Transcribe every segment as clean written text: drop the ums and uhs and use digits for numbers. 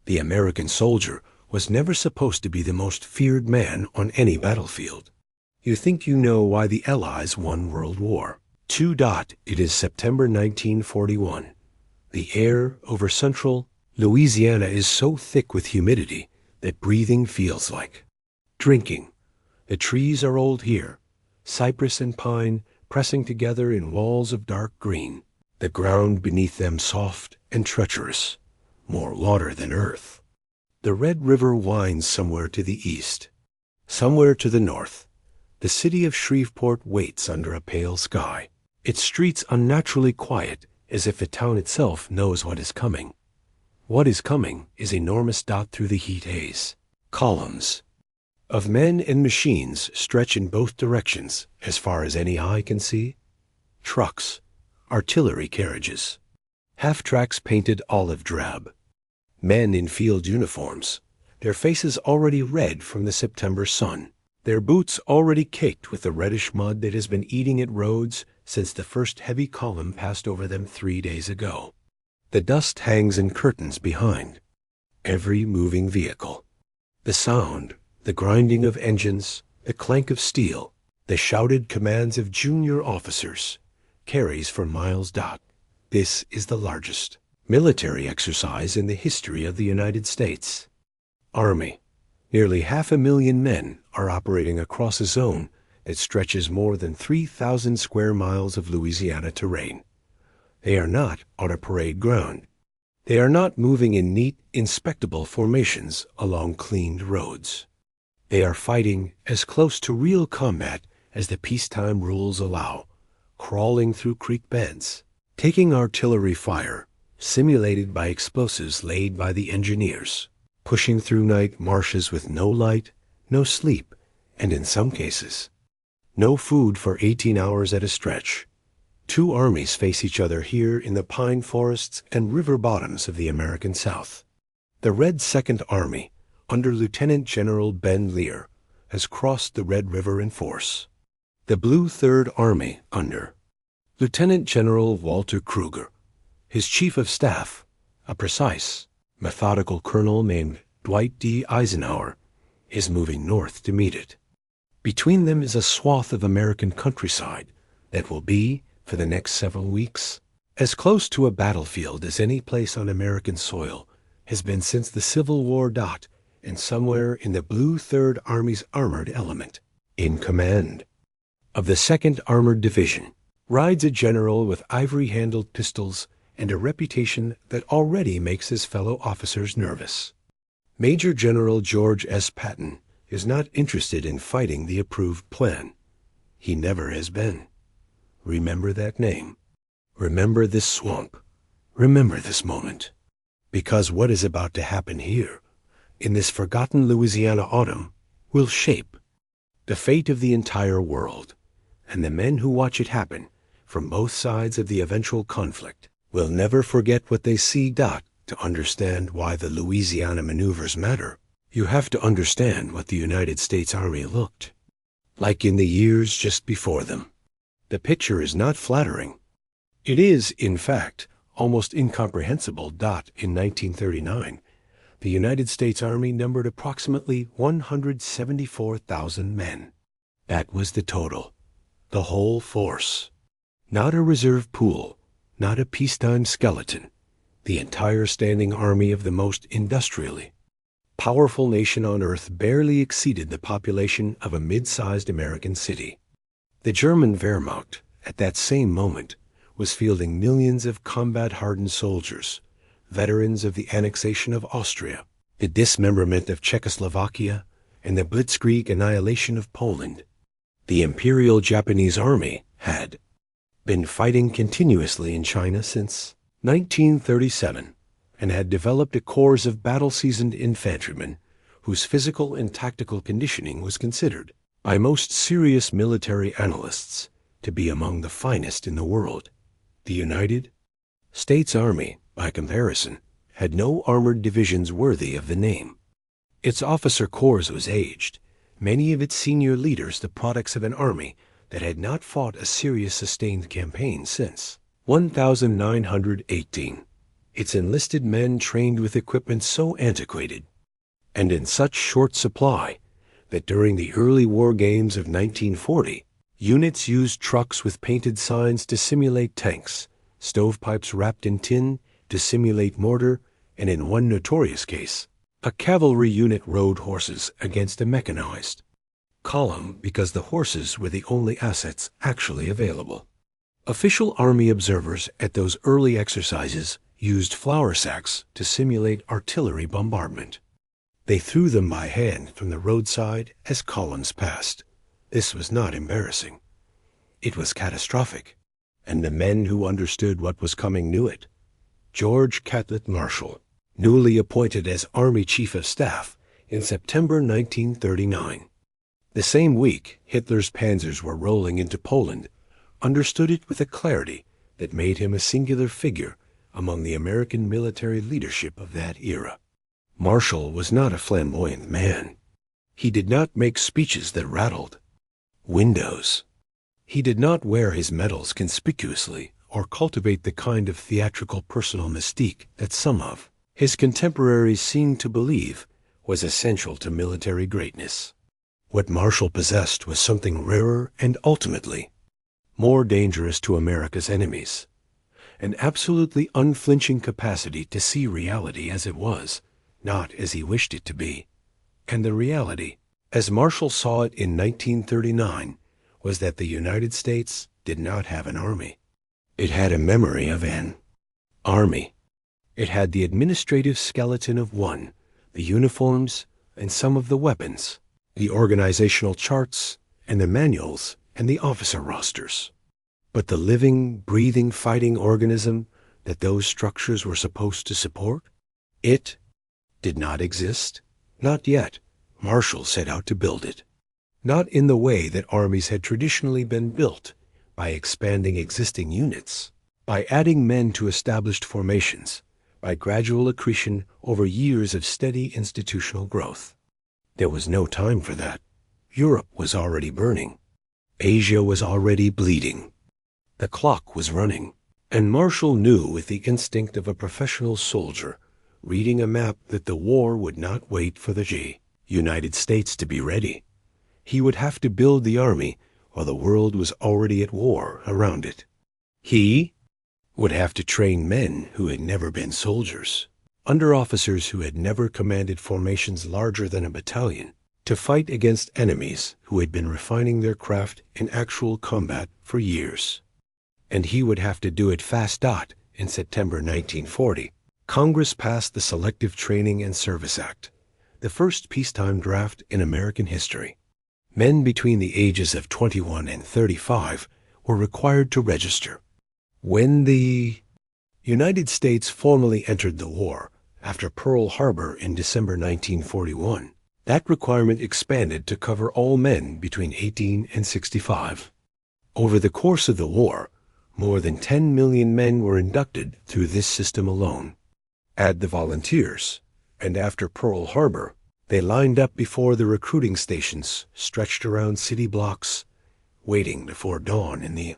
The American soldier was never supposed to be the most feared man on any battlefield. You think you know why the Allies won World War. It is September 1941. The air over central Louisiana is so thick with humidity that breathing feels like drinking. The trees are old here, cypress and pine pressing together in walls of dark green, the ground beneath them soft and treacherous, more water than earth. The Red River winds somewhere to the east. Somewhere to the north, the city of Shreveport waits under a pale sky, its streets unnaturally quiet, as if the town itself knows what is coming. What is coming is enormous dot through the heat haze. Columns of men and machines stretch in both directions as far as any eye can see. Trucks, artillery carriages, half-tracks painted olive drab. Men in field uniforms, their faces already red from the September sun, their boots already caked with the reddish mud that has been eating at roads since the first heavy column passed over them 3 days ago. The dust hangs in curtains behind every moving vehicle. The sound, the grinding of engines, the clank of steel, the shouted commands of junior officers, carries for miles. This is the largest military exercise in the history of the United States. Army. Nearly 500,000 men are operating across a zone that stretches more than 3,000 square miles of Louisiana terrain. They are not on a parade ground. They are not moving in neat, inspectable formations along cleaned roads. They are fighting as close to real combat as the peacetime rules allow, crawling through creek beds, taking artillery fire, simulated by explosives laid by the engineers, pushing through night marshes with no light, no sleep, and in some cases, no food for 18 hours at a stretch. Two armies face each other here in the pine forests and river bottoms of the American South. The Red Second Army, under Lieutenant General Ben Lear, has crossed the Red River in force. The Blue Third Army, under Lieutenant General Walter Kruger, his chief of staff, a precise, methodical colonel named Dwight D. Eisenhower, is moving north to meet it. Between them is a swath of American countryside that will be, for the next several weeks, as close to a battlefield as any place on American soil has been since the Civil War. And somewhere in the Blue Third Army's armored element, in command of the 2nd Armored Division, rides a general with ivory-handled pistols and a reputation that already makes his fellow officers nervous. Major General George S. Patton is not interested in fighting the approved plan. He never has been. Remember that name. Remember this swamp. Remember this moment. Because what is about to happen here, in this forgotten Louisiana autumn, will shape the fate of the entire world, and the men who watch it happen from both sides of the eventual conflict will never forget what they see. To understand why the Louisiana Maneuvers matter, you have to understand what the United States Army looked like in the years just before them. The picture is not flattering. It is, in fact, almost incomprehensible. In 1939, the United States Army numbered approximately 174,000 men. That was the total, the whole force. Not a reserve pool, not a peacetime skeleton. The entire standing army of the most industrially powerful nation on earth barely exceeded the population of a mid-sized American city. The German Wehrmacht, at that same moment, was fielding millions of combat-hardened soldiers, veterans of the annexation of Austria, the dismemberment of Czechoslovakia, and the blitzkrieg annihilation of Poland. The Imperial Japanese Army had been fighting continuously in China since 1937 and had developed a corps of battle-seasoned infantrymen whose physical and tactical conditioning was considered by most serious military analysts to be among the finest in the world. The United States Army, by comparison, had no armored divisions worthy of the name. Its officer corps was aged, many of its senior leaders the products of an army that had not fought a serious sustained campaign since 1918. Its enlisted men trained with equipment so antiquated and in such short supply that during the early war games of 1940, units used trucks with painted signs to simulate tanks, stovepipes wrapped in tin to simulate mortar, and in one notorious case, a cavalry unit rode horses against a mechanized column because the horses were the only assets actually available. Official Army observers at those early exercises used flour sacks to simulate artillery bombardment. They threw them by hand from the roadside as columns passed. This was not embarrassing. It was catastrophic, and the men who understood what was coming knew it. George Catlett Marshall, newly appointed as Army Chief of Staff in September 1939. The same week Hitler's panzers were rolling into Poland, understood it with a clarity that made him a singular figure among the American military leadership of that era. Marshall was not a flamboyant man. He did not make speeches that rattled windows. He did not wear his medals conspicuously or cultivate the kind of theatrical personal mystique that some of his contemporaries seemed to believe was essential to military greatness. What Marshall possessed was something rarer and ultimately more dangerous to America's enemies, an absolutely unflinching capacity to see reality as it was, not as he wished it to be. And the reality, as Marshall saw it in 1939, was that the United States did not have an army. It had a memory of an army. It had the administrative skeleton of one, the uniforms and some of the weapons, the organizational charts and the manuals and the officer rosters. But the living, breathing, fighting organism that those structures were supposed to support, it did not exist. Not yet. Marshall set out to build it. Not in the way that armies had traditionally been built, by expanding existing units, by adding men to established formations, by gradual accretion over years of steady institutional growth. There was no time for that. Europe was already burning. Asia was already bleeding. The clock was running, and Marshall knew with the instinct of a professional soldier, reading a map, that the war would not wait for the United States to be ready. He would have to build the army while the world was already at war around it. He would have to train men who had never been soldiers, under officers who had never commanded formations larger than a battalion, to fight against enemies who had been refining their craft in actual combat for years. And he would have to do it fast. In September 1940, Congress passed the Selective Training and Service Act, the first peacetime draft in American history. Men between the ages of 21 and 35 were required to register. When the United States formally entered the war after Pearl Harbor in December 1941, that requirement expanded to cover all men between 18 and 65. Over the course of the war, more than 10 million men were inducted through this system alone. Add the volunteers, and after Pearl Harbor, they lined up before the recruiting stations stretched around city blocks, waiting before dawn in the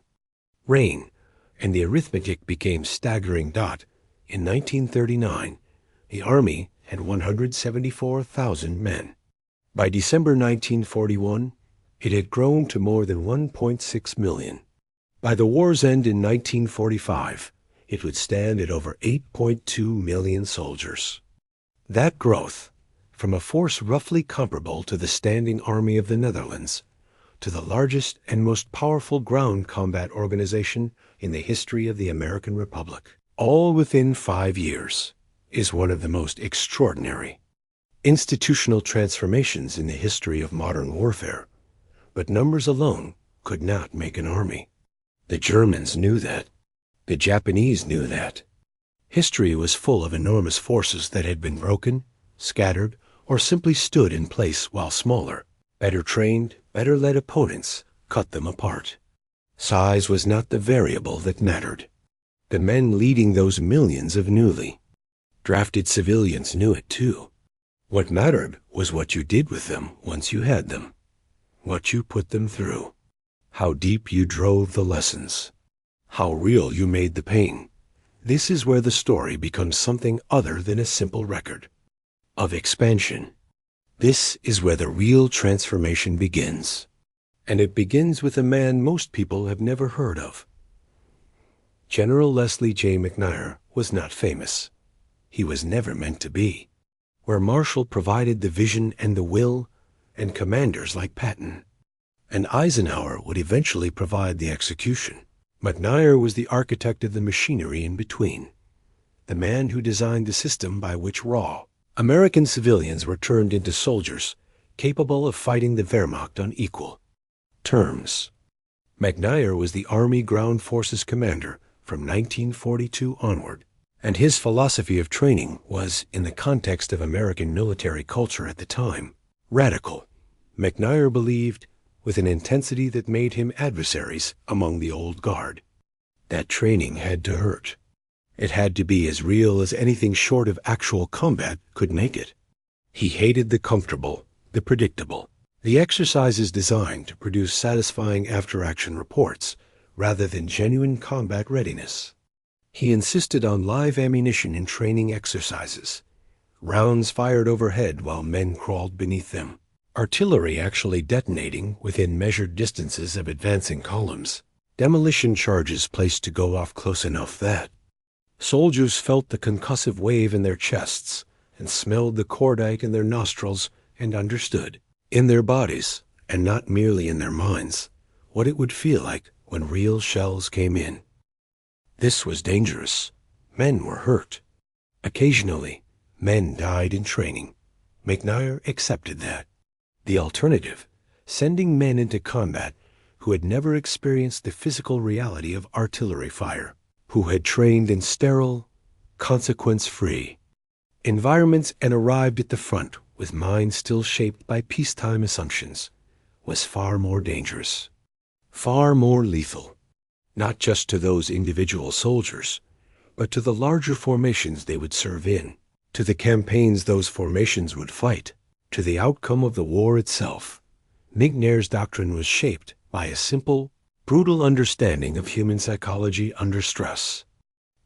rain, and the arithmetic became staggering. In 1939, the Army had 174,000 men. By December 1941, it had grown to more than 1.6 million. By the war's end in 1945, it would stand at over 8.2 million soldiers. That growth, from a force roughly comparable to the standing army of the Netherlands, to the largest and most powerful ground combat organization in the history of the American Republic, all within 5 years, is one of the most extraordinary institutional transformations in the history of modern warfare. But numbers alone could not make an army. The Germans knew that. The Japanese knew that. History was full of enormous forces that had been broken, scattered, or simply stood in place while smaller, better trained, better led opponents cut them apart. Size was not the variable that mattered. The men leading those millions of newly drafted civilians knew it too. What mattered was what you did with them once you had them, what you put them through, how deep you drove the lessons, how real you made the pain, This is where the story becomes something other than a simple record of expansion. This is where the real transformation begins. And it begins with a man most people have never heard of. General Lesley J. McNair was not famous. He was never meant to be. Where Marshall provided the vision and the will, and commanders like Patton and Eisenhower would eventually provide the execution, McNair was the architect of the machinery in between, the man who designed the system by which raw American civilians were turned into soldiers capable of fighting the Wehrmacht on equal terms. McNair was the Army Ground Forces commander from 1942 onward, and his philosophy of training was, in the context of American military culture at the time, radical. McNair believed, with an intensity that made him adversaries among the old guard, that training had to hurt. It had to be as real as anything short of actual combat could make it. He hated the comfortable, the predictable, the exercises designed to produce satisfying after-action reports rather than genuine combat readiness. He insisted on live ammunition in training exercises, rounds fired overhead while men crawled beneath them, artillery actually detonating within measured distances of advancing columns, demolition charges placed to go off close enough that soldiers felt the concussive wave in their chests and smelled the cordite in their nostrils and understood, in their bodies and not merely in their minds, what it would feel like when real shells came in. This was dangerous. Men were hurt. Occasionally, men died in training. McNair accepted that. The alternative, sending men into combat who had never experienced the physical reality of artillery fire, who had trained in sterile, consequence-free environments and arrived at the front with minds still shaped by peacetime assumptions, was far more dangerous, far more lethal, not just to those individual soldiers, but to the larger formations they would serve in, to the campaigns those formations would fight, to the outcome of the war itself. McNair's doctrine was shaped by a simple, brutal understanding of human psychology under stress.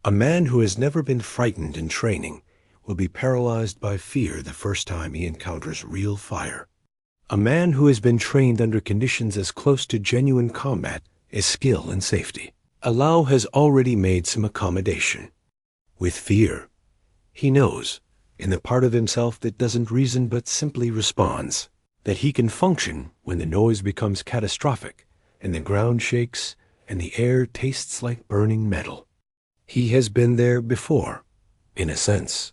A man who has never been frightened in training will be paralyzed by fear the first time he encounters real fire. A man who has been trained under conditions as close to genuine combat as skill and safety. Allah has already made some accommodation. With fear, he knows, in the part of himself that doesn't reason but simply responds, that he can function when the noise becomes catastrophic and the ground shakes and the air tastes like burning metal. He has been there before, in a sense.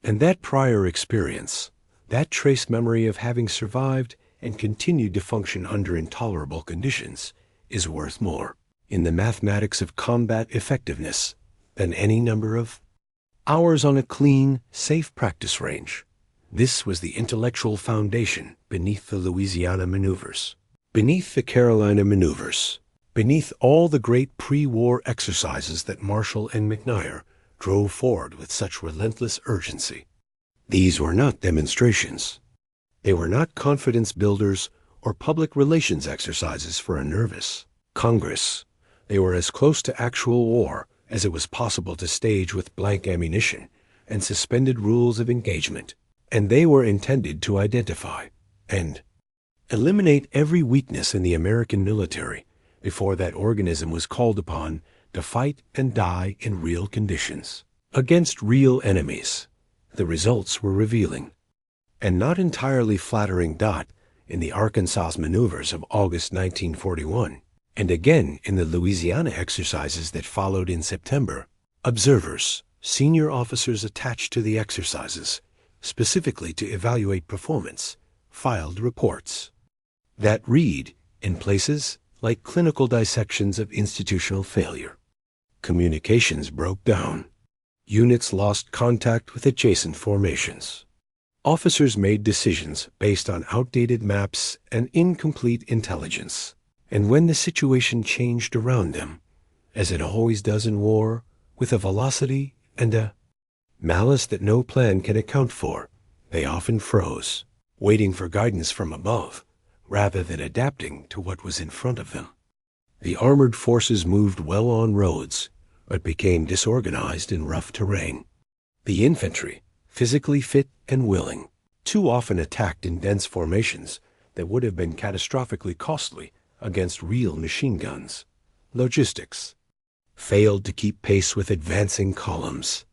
And that prior experience, that trace memory of having survived and continued to function under intolerable conditions, is worth more, in the mathematics of combat effectiveness, than any number of hours on a clean, safe practice range. This was the intellectual foundation beneath the Louisiana Maneuvers, beneath the Carolina Maneuvers, beneath all the great pre-war exercises that Marshall and McNair drove forward with such relentless urgency. These were not demonstrations. They were not confidence builders or public relations exercises for a nervous Congress. They were as close to actual war as it was possible to stage with blank ammunition and suspended rules of engagement. And they were intended to identify and eliminate every weakness in the American military before that organism was called upon to fight and die in real conditions, against real enemies. The results were revealing, and not entirely flattering. In the Arkansas maneuvers of August 1941, and again in the Louisiana exercises that followed in September, observers, senior officers attached to the exercises, specifically to evaluate performance, filed reports that read, in places, like clinical dissections of institutional failure. Communications broke down. Units lost contact with adjacent formations. Officers made decisions based on outdated maps and incomplete intelligence. And when the situation changed around them, as it always does in war, with a velocity and a malice that no plan can account for, they often froze, waiting for guidance from above, rather than adapting to what was in front of them. The armored forces moved well on roads, but became disorganized in rough terrain. The infantry, physically fit and willing, too often attacked in dense formations that would have been catastrophically costly against real machine guns. Logistics failed to keep pace with advancing columns.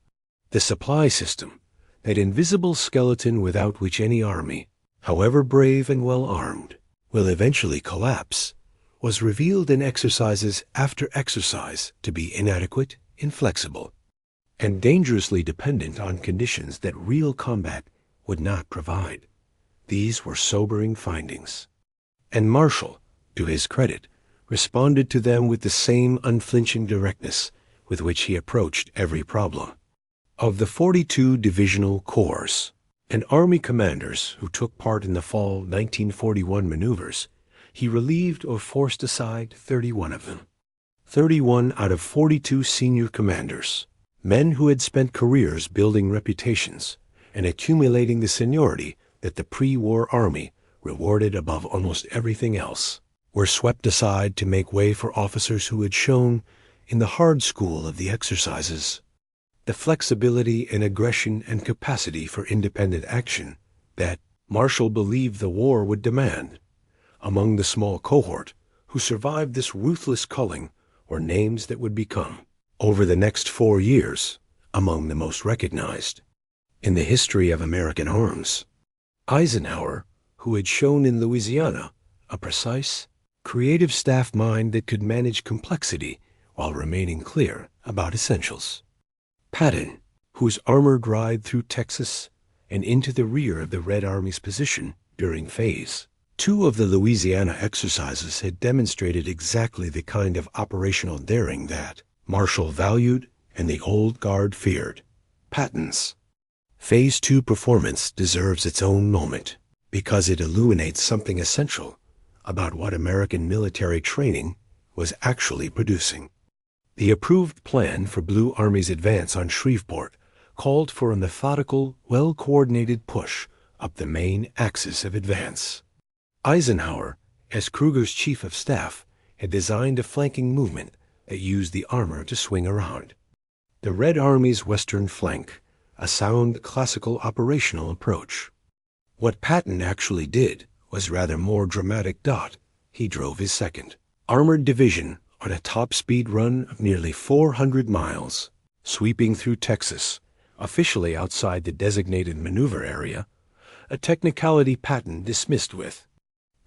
The supply system, that invisible skeleton without which any army, however brave and well armed, will eventually collapse, was revealed in exercises after exercise to be inadequate, inflexible, and dangerously dependent on conditions that real combat would not provide. These were sobering findings. And Marshall, to his credit, responded to them with the same unflinching directness with which he approached every problem. Of the 42 divisional corps and Army commanders who took part in the fall 1941 maneuvers, he relieved or forced aside 31 of them. 31 out of 42 senior commanders, men who had spent careers building reputations and accumulating the seniority that the pre-war Army rewarded above almost everything else, were swept aside to make way for officers who had shown, in the hard school of the exercises, the flexibility and aggression and capacity for independent action that Marshall believed the war would demand. Among the small cohort who survived this ruthless culling were names that would become, over the next 4 years, among the most recognized in the history of American arms. Eisenhower, who had shown in Louisiana a precise, creative staff mind that could manage complexity while remaining clear about essentials. Patton, whose armored ride through Texas and into the rear of the Red Army's position during Phase 2 of the Louisiana exercises had demonstrated exactly the kind of operational daring that Marshall valued and the old guard feared. Patton's Phase 2 performance deserves its own moment because it illuminates something essential about what American military training was actually producing. The approved plan for Blue Army's advance on Shreveport called for a methodical, well-coordinated push up the main axis of advance. Eisenhower, as Kruger's chief of staff, had designed a flanking movement that used the armor to swing around. The Red Army's western flank, a sound classical operational approach. What Patton actually did was rather more dramatic. He drove his second armored division on a top-speed run of nearly 400 miles, sweeping through Texas, officially outside the designated maneuver area, a technicality Patton dismissed with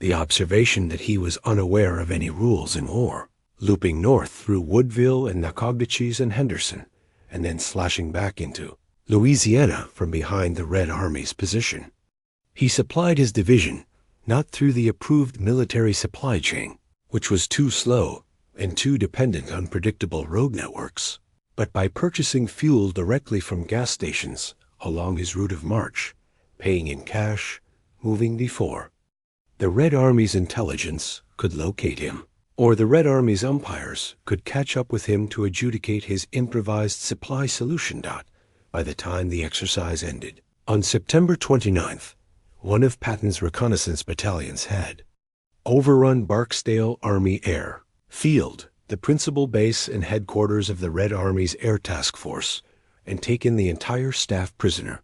the observation that he was unaware of any rules in war, looping north through Woodville and Nacogdoches and Henderson, and then slashing back into Louisiana from behind the Red Army's position. He supplied his division not through the approved military supply chain, which was too slow and too dependent on predictable road networks, but by purchasing fuel directly from gas stations along his route of march, paying in cash, moving before the Red Army's intelligence could locate him, or the Red Army's umpires could catch up with him to adjudicate his improvised supply solution. By the time the exercise ended, on September 29th, one of Patton's reconnaissance battalions had overrun Barksdale Army Air Field, the principal base and headquarters of the Red Army's Air Task Force, and taken the entire staff prisoner.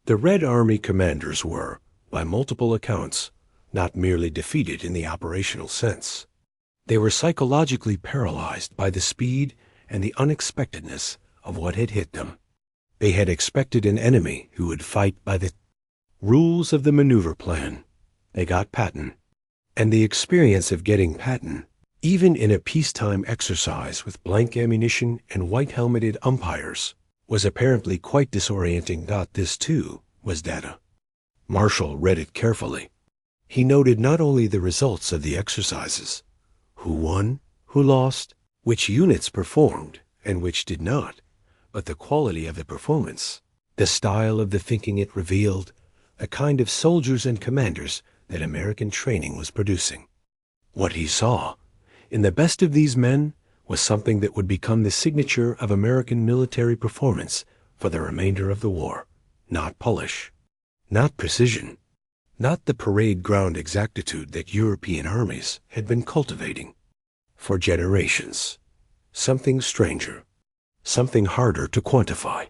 The Red Army commanders were, by multiple accounts, not merely defeated in the operational sense. They were psychologically paralyzed by the speed and the unexpectedness of what had hit them. They had expected an enemy who would fight by the rules of the maneuver plan. They got Patton, and the experience of getting Patton, even in a peacetime exercise with blank ammunition and white-helmeted umpires, was apparently quite disorienting. This, too, was data. Marshall read it carefully. He noted not only the results of the exercises, who won, who lost, which units performed, and which did not, but the quality of the performance, the style of the thinking it revealed, a kind of soldiers and commanders that American training was producing. What he saw in the best of these men was something that would become the signature of American military performance for the remainder of the war. Not polish, not precision, not the parade ground exactitude that European armies had been cultivating for generations. Something stranger, something harder to quantify.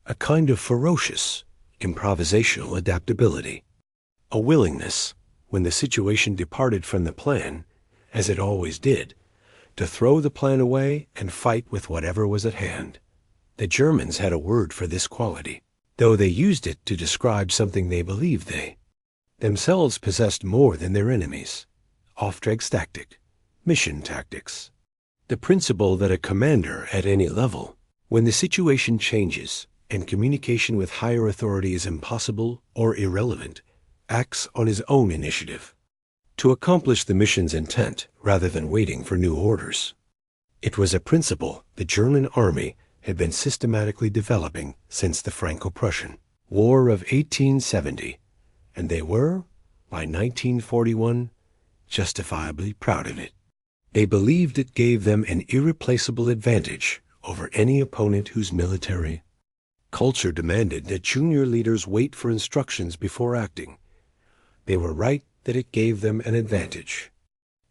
A kind of ferocious, improvisational adaptability. A willingness, when the situation departed from the plan, as it always did, to throw the plan away and fight with whatever was at hand. The Germans had a word for this quality, though they used it to describe something they believed they themselves possessed more than their enemies: Auftragstaktik, mission tactics. The principle that a commander at any level, when the situation changes and communication with higher authority is impossible or irrelevant, acts on his own initiative to accomplish the mission's intent rather than waiting for new orders. It was a principle the German army had been systematically developing since the Franco-Prussian War of 1870, and they were, by 1941, justifiably proud of it. They believed it gave them an irreplaceable advantage over any opponent whose military culture demanded that junior leaders wait for instructions before acting. They were right that it gave them an advantage.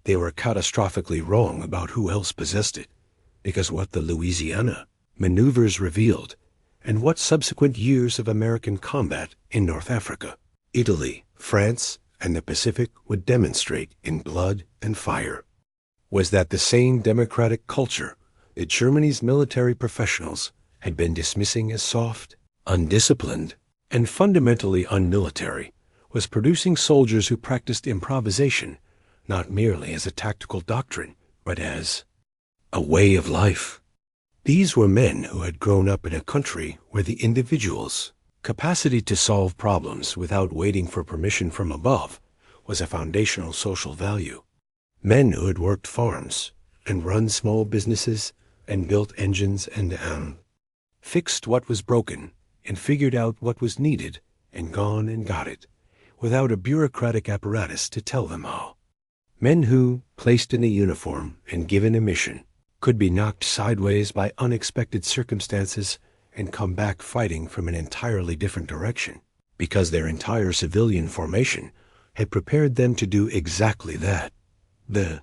They were catastrophically wrong about who else possessed it, because what the Louisiana Maneuvers revealed, and what subsequent years of American combat in North Africa, Italy, France, and the Pacific would demonstrate in blood and fire, was that the same democratic culture that Germany's military professionals had been dismissing as soft, undisciplined, and fundamentally unmilitary was producing soldiers who practiced improvisation not merely as a tactical doctrine, but as a way of life. These were men who had grown up in a country where the individual's capacity to solve problems without waiting for permission from above was a foundational social value. Men who had worked farms and run small businesses and built engines and fixed what was broken and figured out what was needed and gone and got it, without a bureaucratic apparatus to tell them how. Men who, placed in a uniform and given a mission, could be knocked sideways by unexpected circumstances and come back fighting from an entirely different direction, because their entire civilian formation had prepared them to do exactly that. The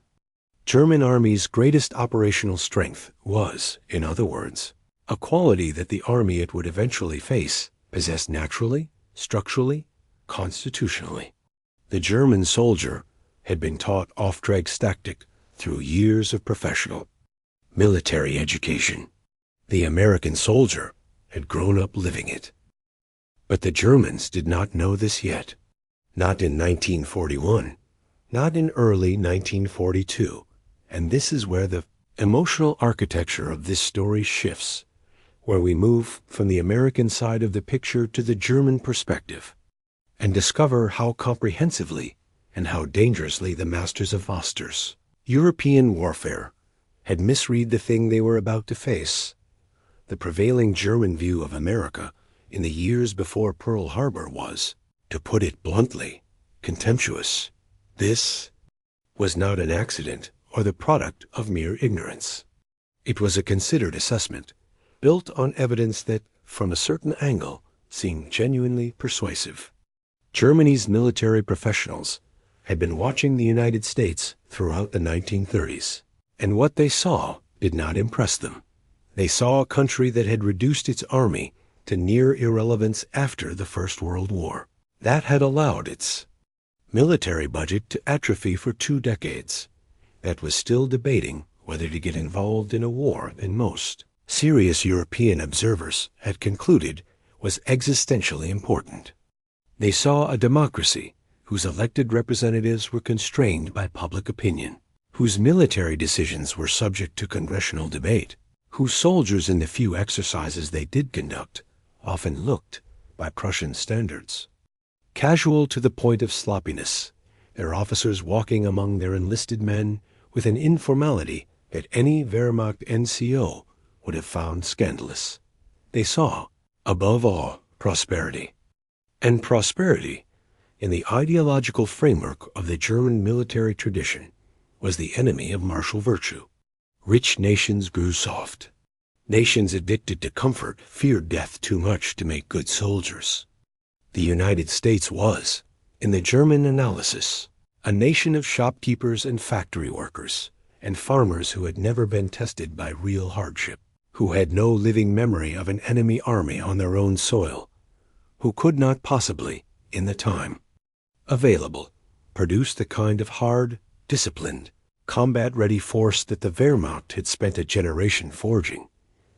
German Army's greatest operational strength was, in other words, a quality that the army it would eventually face possessed naturally, structurally, constitutionally. The German soldier had been taught Auftragstaktik through years of professional military education. The American soldier had grown up living it. But the Germans did not know this yet. Not in 1941, not in early 1942, and this is where the emotional architecture of this story shifts, where we move from the American side of the picture to the German perspective, and discover how comprehensively and how dangerously the masters of Oster's European warfare had misread the thing they were about to face. The prevailing German view of America in the years before Pearl Harbor was, to put it bluntly, contemptuous. This was not an accident or the product of mere ignorance. It was a considered assessment, built on evidence that, from a certain angle, seemed genuinely persuasive. Germany's military professionals had been watching the United States throughout the 1930s, and what they saw did not impress them. They saw a country that had reduced its army to near irrelevance after the First World War, that had allowed its military budget to atrophy for 2 decades, that was still debating whether to get involved in a war that most serious European observers had concluded was existentially important. They saw a democracy whose elected representatives were constrained by public opinion, whose military decisions were subject to congressional debate, whose soldiers in the few exercises they did conduct often looked, by Prussian standards, casual to the point of sloppiness, their officers walking among their enlisted men with an informality that any Wehrmacht NCO would have found scandalous. They saw, above all, prosperity. And prosperity, in the ideological framework of the German military tradition, was the enemy of martial virtue. Rich nations grew soft. Nations addicted to comfort feared death too much to make good soldiers. The United States was, in the German analysis, a nation of shopkeepers and factory workers, and farmers who had never been tested by real hardship. who had no living memory of an enemy army on their own soil, who could not possibly, in the time available, produce the kind of hard, disciplined, combat-ready force that the Wehrmacht had spent a generation forging.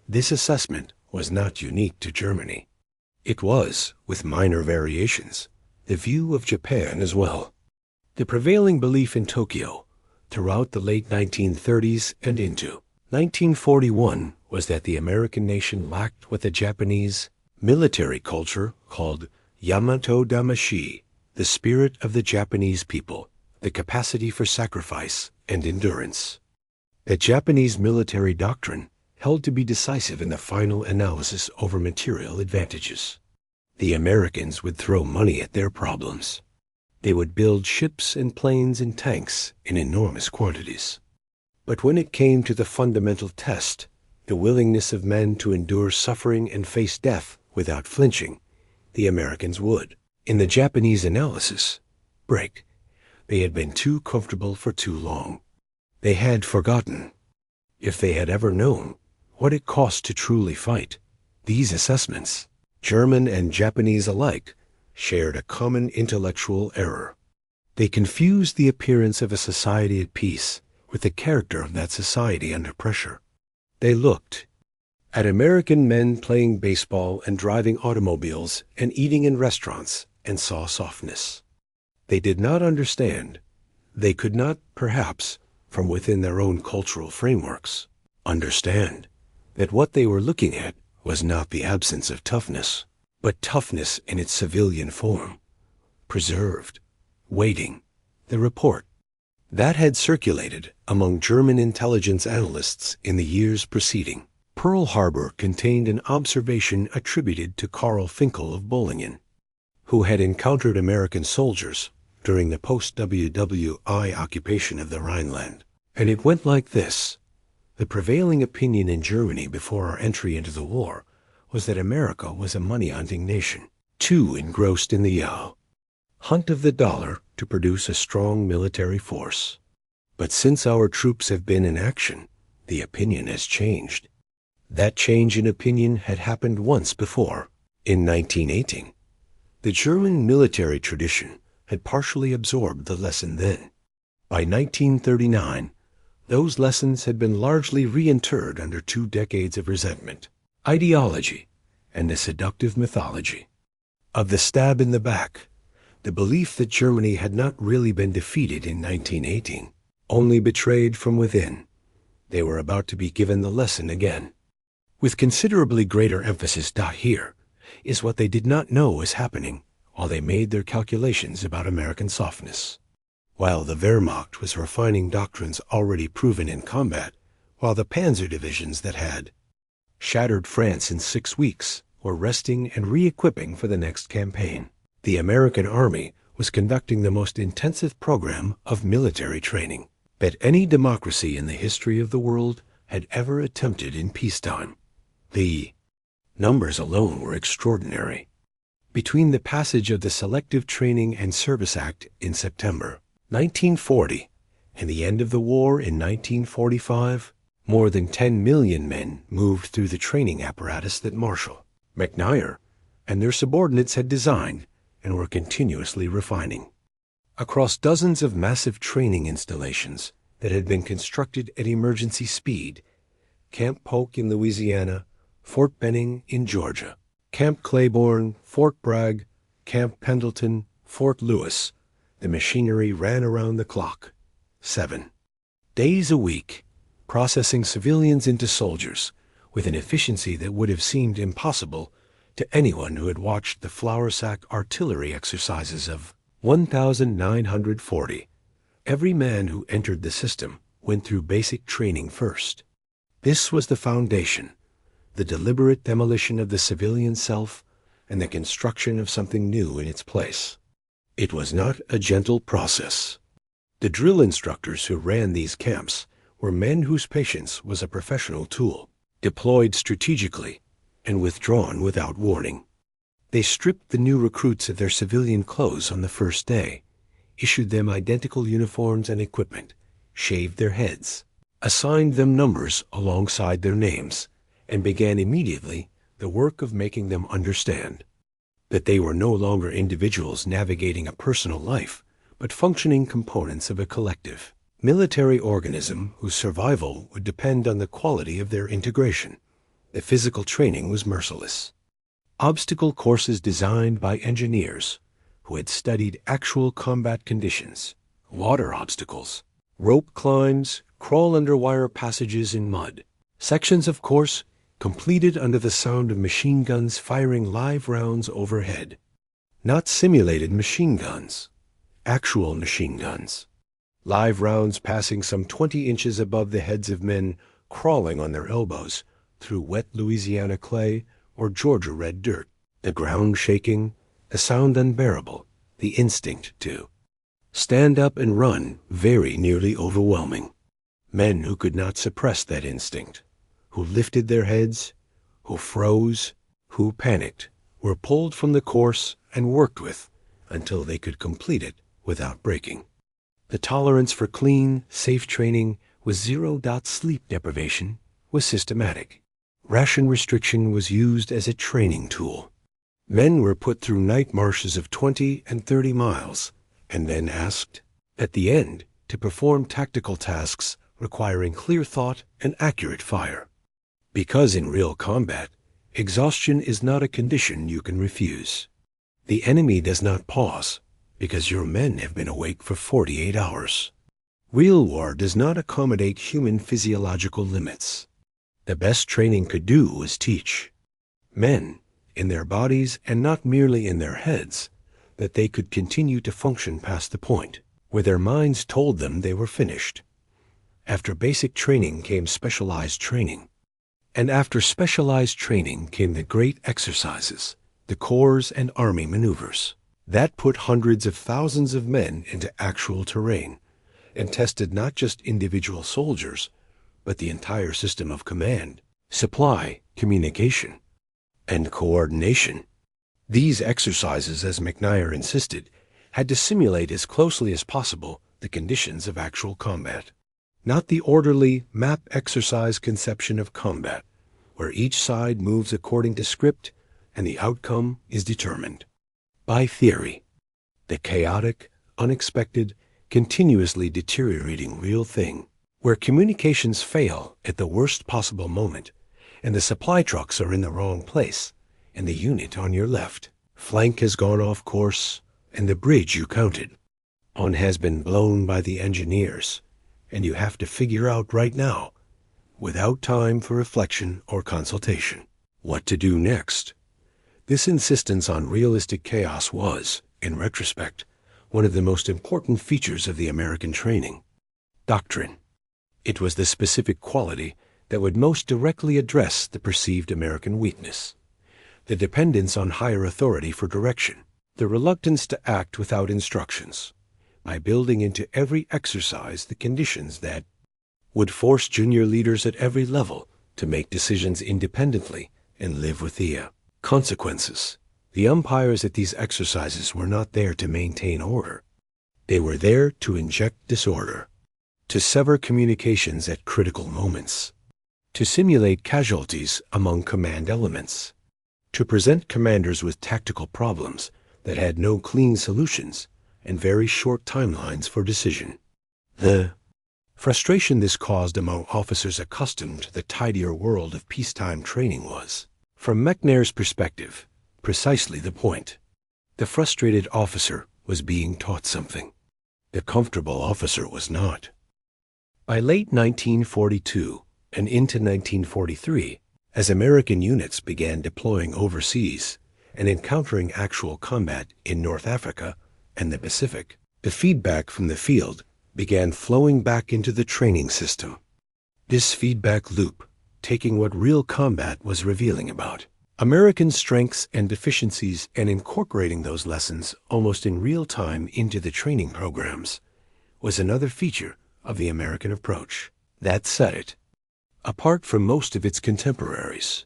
This assessment was not unique to Germany. It was, with minor variations, the view of Japan as well. The prevailing belief in Tokyo throughout the late 1930s and into 1941 was that the American nation lacked what the Japanese military culture called Yamato Damashi, the spirit of the Japanese people, the capacity for sacrifice and endurance. That Japanese military doctrine held to be decisive in the final analysis over material advantages. The Americans would throw money at their problems. They would build ships and planes and tanks in enormous quantities. But when it came to the fundamental test, the willingness of men to endure suffering and face death without flinching, the Americans would, in the Japanese analysis, break. They had been too comfortable for too long. They had forgotten, if they had ever known, what it cost to truly fight. These assessments, German and Japanese alike, shared a common intellectual error. They confused the appearance of a society at peace with the character of that society under pressure. They looked at American men playing baseball and driving automobiles and eating in restaurants and saw softness. They did not understand. They could not, perhaps, from within their own cultural frameworks, understand that what they were looking at was not the absence of toughness, but toughness in its civilian form, preserved, waiting, the report that had circulated among German intelligence analysts in the years preceding. Pearl Harbor contained an observation attributed to Karl Finkel of Bollingen, who had encountered American soldiers during the post-WWI occupation of the Rhineland. And it went like this. The prevailing opinion in Germany before our entry into the war was that America was a money-hunting nation, too engrossed in the hunt of the dollar to produce a strong military force. But since our troops have been in action, the opinion has changed. That change in opinion had happened once before, in 1918. The German military tradition had partially absorbed the lesson then. By 1939, those lessons had been largely reinterred under 2 decades of resentment, ideology, and a seductive mythology. Of the stab in the back, the belief that Germany had not really been defeated in 1918, only betrayed from within. They were about to be given the lesson again. With considerably greater emphasis here is what they did not know was happening while they made their calculations about American softness. While the Wehrmacht was refining doctrines already proven in combat, while the panzer divisions that had shattered France in 6 weeks were resting and re-equipping for the next campaign, the American Army was conducting the most intensive program of military training that any democracy in the history of the world had ever attempted in peacetime. The numbers alone were extraordinary. Between the passage of the Selective Training and Service Act in September 1940 and the end of the war in 1945, more than 10 million men moved through the training apparatus that Marshall, McNair, and their subordinates had designed and were continuously refining. Across dozens of massive training installations that had been constructed at emergency speed, Camp Polk in Louisiana, Fort Benning in Georgia, Camp Claiborne, Fort Bragg, Camp Pendleton, Fort Lewis, the machinery ran around the clock, 7 days a week, processing civilians into soldiers with an efficiency that would have seemed impossible to anyone who had watched the flour sack artillery exercises of 1940. Every man who entered the system went through basic training first. This was the foundation, the deliberate demolition of the civilian self and the construction of something new in its place. It was not a gentle process. The drill instructors who ran these camps were men whose patience was a professional tool, deployed strategically and withdrawn without warning. They stripped the new recruits of their civilian clothes on the first day, issued them identical uniforms and equipment, shaved their heads, assigned them numbers alongside their names, and began immediately the work of making them understand that they were no longer individuals navigating a personal life, but functioning components of a collective military organism whose survival would depend on the quality of their integration. The physical training was merciless. Obstacle courses designed by engineers who had studied actual combat conditions, water obstacles, rope climbs, crawl under wire passages in mud, sections of course completed under the sound of machine guns firing live rounds overhead. Not simulated machine guns, actual machine guns. Live rounds passing some 20 inches above the heads of men crawling on their elbows through wet Louisiana clay or Georgia red dirt. The ground shaking, a sound unbearable, the instinct to stand up and run very nearly overwhelming. Men who could not suppress that instinct, who lifted their heads, who froze, who panicked, were pulled from the course and worked with until they could complete it without breaking. The tolerance for clean, safe training with zero-dot sleep deprivation was systematic. Ration restriction was used as a training tool. Men were put through night marches of 20 and 30 miles and then asked, at the end, to perform tactical tasks requiring clear thought and accurate fire. Because in real combat, exhaustion is not a condition you can refuse. The enemy does not pause because your men have been awake for 48 hours. Real war does not accommodate human physiological limits. The best training could do was teach men, in their bodies and not merely in their heads, that they could continue to function past the point where their minds told them they were finished. After basic training came specialized training. And after specialized training came the great exercises, the Corps and Army maneuvers. That put hundreds of thousands of men into actual terrain and tested not just individual soldiers, but the entire system of command, supply, communication, and coordination. These exercises, as McNair insisted, had to simulate as closely as possible the conditions of actual combat, not the orderly map exercise conception of combat, where each side moves according to script and the outcome is determined by theory. The chaotic, unexpected, continuously deteriorating real thing, where communications fail at the worst possible moment, and the supply trucks are in the wrong place, and the unit on your left flank has gone off course, and the bridge you counted on has been blown by the engineers, and you have to figure out right now, without time for reflection or consultation, what to do next. This insistence on realistic chaos was, in retrospect, one of the most important features of the American training. Doctrine. It was the specific quality that would most directly address the perceived American weakness, the dependence on higher authority for direction, the reluctance to act without instructions, by building into every exercise the conditions that would force junior leaders at every level to make decisions independently and live with the consequences. The umpires at these exercises were not there to maintain order. They were there to inject disorder, to sever communications at critical moments, to simulate casualties among command elements, to present commanders with tactical problems that had no clean solutions and very short timelines for decision. The frustration this caused among officers accustomed to the tidier world of peacetime training was, from McNair's perspective, precisely the point. The frustrated officer was being taught something. The comfortable officer was not. By late 1942 and into 1943, as American units began deploying overseas and encountering actual combat in North Africa and the Pacific, the feedback from the field began flowing back into the training system. This feedback loop, taking what real combat was revealing about American strengths and deficiencies and incorporating those lessons almost in real time into the training programs, was another feature of the American approach. That set it apart from most of its contemporaries.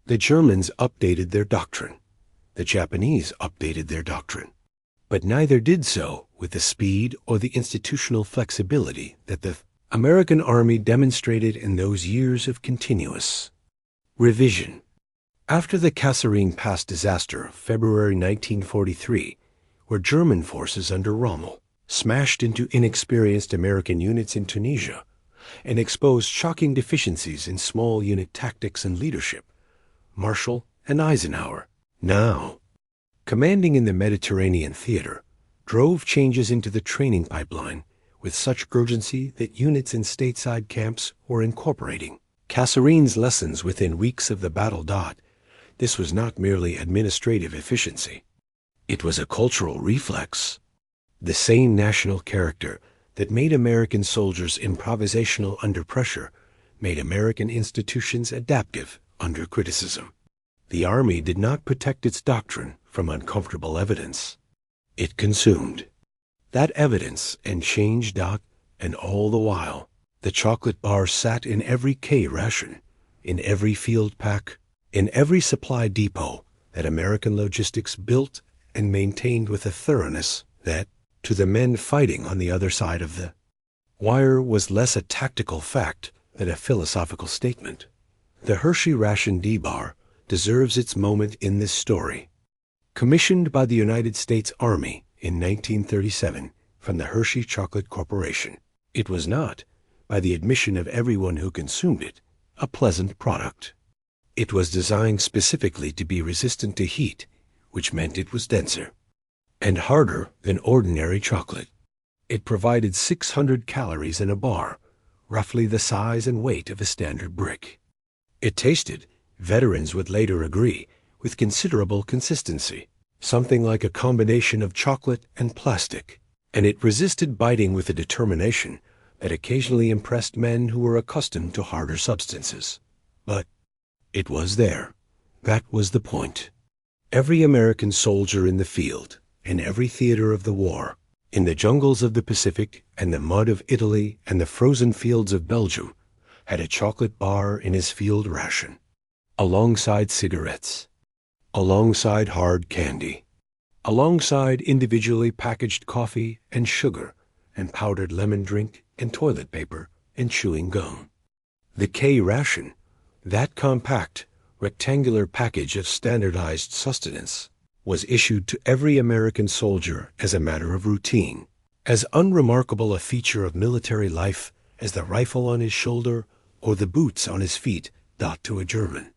The Germans updated their doctrine. The Japanese updated their doctrine. But neither did so with the speed or the institutional flexibility that the American Army demonstrated in those years of continuous Revision. After the Kasserine Pass disaster of February 1943, where German forces under Rommel smashed into inexperienced American units in Tunisia and exposed shocking deficiencies in small unit tactics and leadership, Marshall and Eisenhower, now commanding in the Mediterranean theater, drove changes into the training pipeline with such urgency that units in stateside camps were incorporating Kasserine's lessons within weeks of the battle. This was not merely administrative efficiency. It was a cultural reflex. The same national character that made American soldiers improvisational under pressure made American institutions adaptive under criticism. The Army did not protect its doctrine from uncomfortable evidence. It consumed that evidence and changed. And all the while, the chocolate bar sat in every K ration, in every field pack, in every supply depot that American logistics built and maintained with a thoroughness that, to the men fighting on the other side of the wire, was less a tactical fact than a philosophical statement. The Hershey ration D-bar deserves its moment in this story. Commissioned by the United States Army in 1937 from the Hershey Chocolate Corporation, it was not, by the admission of everyone who consumed it, a pleasant product. It was designed specifically to be resistant to heat, which meant it was denser and harder than ordinary chocolate. It provided 600 calories in a bar, roughly the size and weight of a standard brick. It tasted, veterans would later agree, with considerable consistency, something like a combination of chocolate and plastic, and it resisted biting with a determination that occasionally impressed men who were accustomed to harder substances. But it was there. That was the point. Every American soldier in the field, in every theater of the war, in the jungles of the Pacific and the mud of Italy and the frozen fields of Belgium, had a chocolate bar in his field ration, alongside cigarettes, alongside hard candy, alongside individually packaged coffee and sugar and powdered lemon drink and toilet paper and chewing gum. The K ration, that compact, rectangular package of standardized sustenance, was issued to every American soldier as a matter of routine, as unremarkable a feature of military life as the rifle on his shoulder or the boots on his feet to a German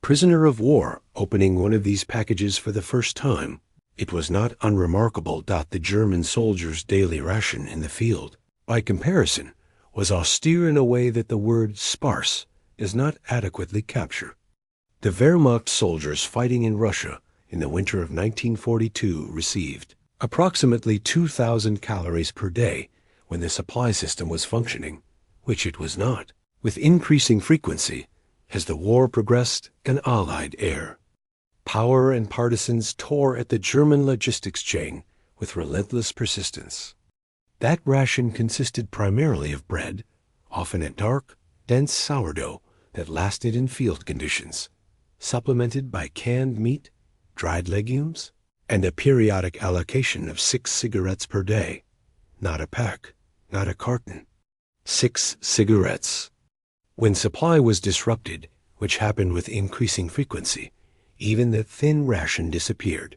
prisoner of war opening one of these packages for the first time. It was not unremarkable. The German soldier's daily ration in the field, by comparison, was austere in a way that the word sparse does not adequately capture. The Wehrmacht soldiers fighting in Russia in the winter of 1942 received approximately 2,000 calories per day when the supply system was functioning, which it was not, with increasing frequency as the war progressed and Allied air power and partisans tore at the German logistics chain with relentless persistence. That ration consisted primarily of bread, often a dark, dense sourdough that lasted in field conditions, supplemented by canned meat, dried legumes, and a periodic allocation of 6 cigarettes per day. Not a pack, not a carton. 6 cigarettes. When supply was disrupted, which happened with increasing frequency, even the thin ration disappeared.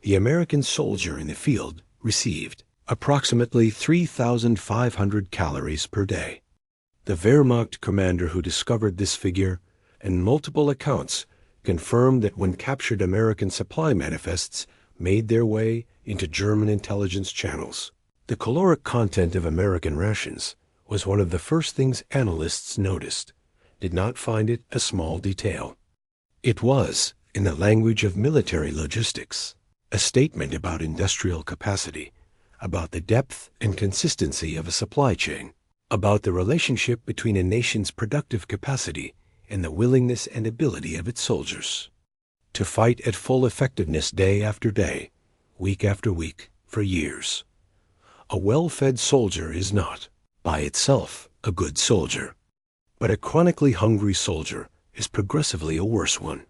The American soldier in the field received approximately 3,500 calories per day. The Wehrmacht commander who discovered this figure and multiple accounts confirmed that when captured American supply manifests made their way into German intelligence channels, the caloric content of American rations was one of the first things analysts noticed, did not find it a small detail. It was, in the language of military logistics, a statement about industrial capacity, about the depth and consistency of a supply chain, about the relationship between a nation's productive capacity and the willingness and ability of its soldiers to fight at full effectiveness day after day, week after week, for years. A well-fed soldier is not, by itself, a good soldier, but a chronically hungry soldier is progressively a worse one,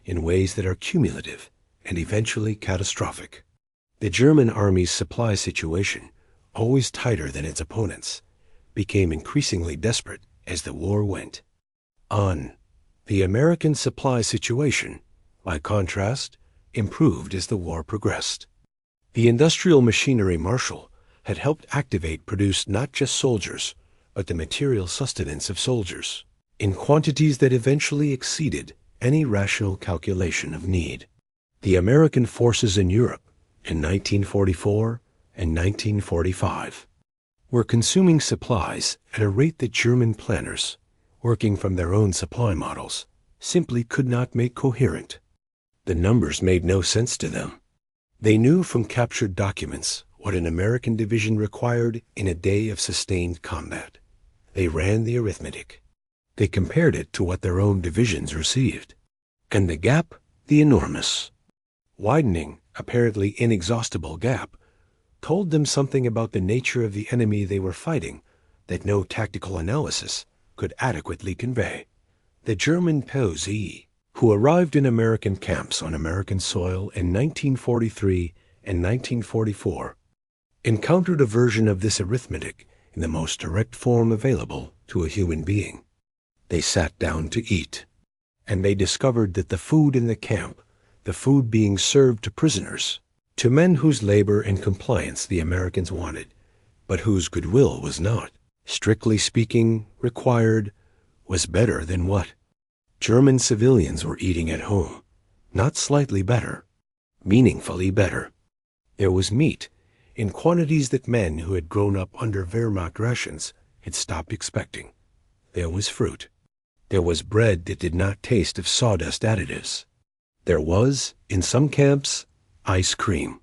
in ways that are cumulative and eventually catastrophic. The German army's supply situation, always tighter than its opponents, became increasingly desperate as the war went on. The American supply situation, by contrast, improved as the war progressed. The industrial machinery Marshall had helped activate produce not just soldiers, but the material sustenance of soldiers, in quantities that eventually exceeded any rational calculation of need. The American forces in Europe in 1944 and 1945 were consuming supplies at a rate that German planners, working from their own supply models, simply could not make coherent. The numbers made no sense to them. They knew from captured documents what an American division required in a day of sustained combat. They ran the arithmetic. They compared it to what their own divisions received. And the gap, the enormous, widening, apparently inexhaustible gap, told them something about the nature of the enemy they were fighting that no tactical analysis could adequately convey. The German POZ, who arrived in American camps on American soil in 1943 and 1944, encountered a version of this arithmetic in the most direct form available to a human being. They sat down to eat, and they discovered that the food in the camp, the food being served to prisoners, to men whose labor and compliance the Americans wanted, but whose goodwill was not, strictly speaking, required, was better than what German civilians were eating at home. Not slightly better, meaningfully better. There was meat in quantities that men who had grown up under Wehrmacht rations had stopped expecting. There was fruit. There was bread that did not taste of sawdust additives. There was, in some camps, ice cream.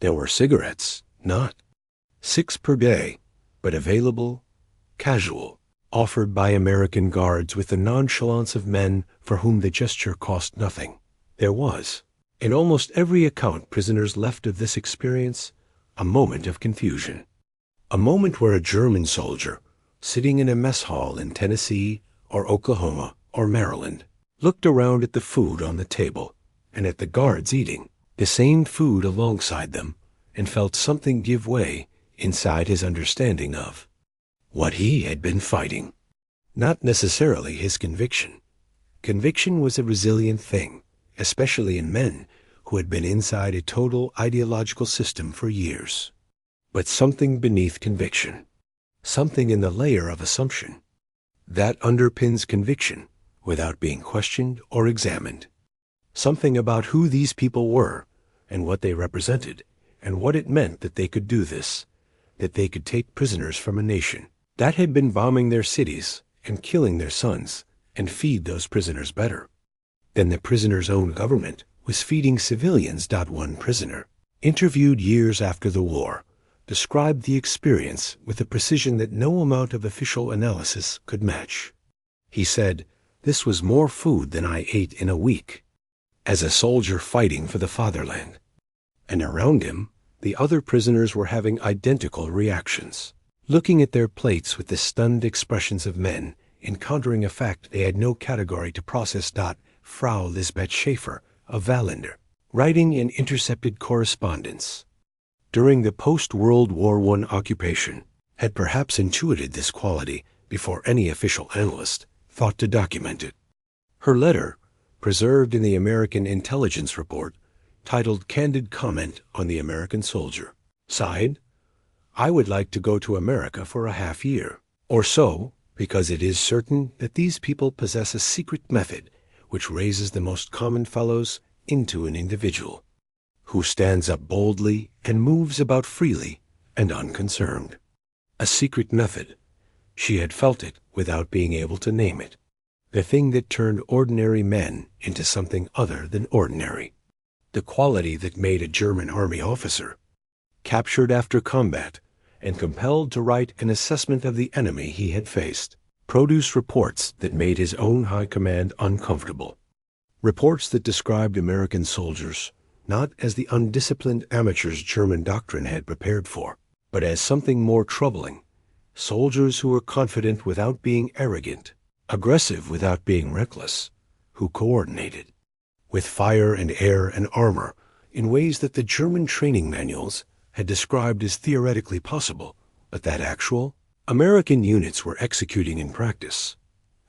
There were cigarettes, not 6 per day, but available, casual, offered by American guards with the nonchalance of men for whom the gesture cost nothing. There was, in almost every account prisoners left of this experience, a moment of confusion. A moment where a German soldier, sitting in a mess hall in Tennessee or Oklahoma or Maryland, looked around at the food on the table and at the guards eating the same food alongside them and felt something give way inside his understanding of what he had been fighting. Not necessarily his conviction. Conviction was a resilient thing, especially in men who had been inside a total ideological system for years. But something beneath conviction, something in the layer of assumption, that underpins conviction without being questioned or examined. Something about who these people were and what they represented and what it meant that they could do this, that they could take prisoners from a nation that had been bombing their cities and killing their sons and feed those prisoners better than the prisoner's own government was feeding civilians. One prisoner, interviewed years after the war, described the experience with a precision that no amount of official analysis could match. He said, "This was more food than I ate in a week," as a soldier fighting for the fatherland. And around him, the other prisoners were having identical reactions, looking at their plates with the stunned expressions of men encountering a fact they had no category to process. Frau Lisbeth Schaefer of Wallander, writing in intercepted correspondence during the post-World War I occupation, had perhaps intuited this quality before any official analyst thought to document it. Her letter, preserved in the American Intelligence Report, titled Candid Comment on the American Soldier, sighed, "I would like to go to America for a half year or so, because it is certain that these people possess a secret method which raises the most common fellows into an individual who stands up boldly and moves about freely and unconcerned." A secret method. She had felt it without being able to name it. The thing that turned ordinary men into something other than ordinary. The quality that made a German army officer, captured after combat and compelled to write an assessment of the enemy he had faced, produce reports that made his own high command uncomfortable. Reports that described American soldiers not as the undisciplined amateurs German doctrine had prepared for, but as something more troubling, soldiers who were confident without being arrogant, aggressive without being reckless, who coordinated with fire and air and armor in ways that the German training manuals had described as theoretically possible, but that actual American units were executing in practice.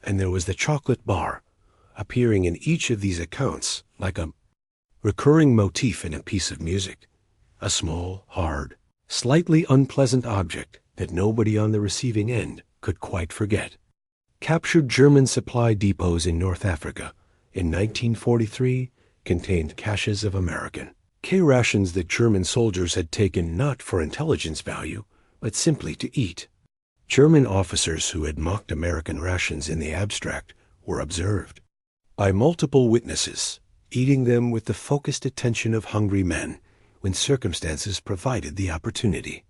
And there was the chocolate bar, appearing in each of these accounts like a recurring motif in a piece of music, a small, hard, slightly unpleasant object that nobody on the receiving end could quite forget. Captured German supply depots in North Africa in 1943 contained caches of American K rations that German soldiers had taken not for intelligence value, but simply to eat. German officers who had mocked American rations in the abstract were observed by multiple witnesses, eating them with the focused attention of hungry men when circumstances provided the opportunity.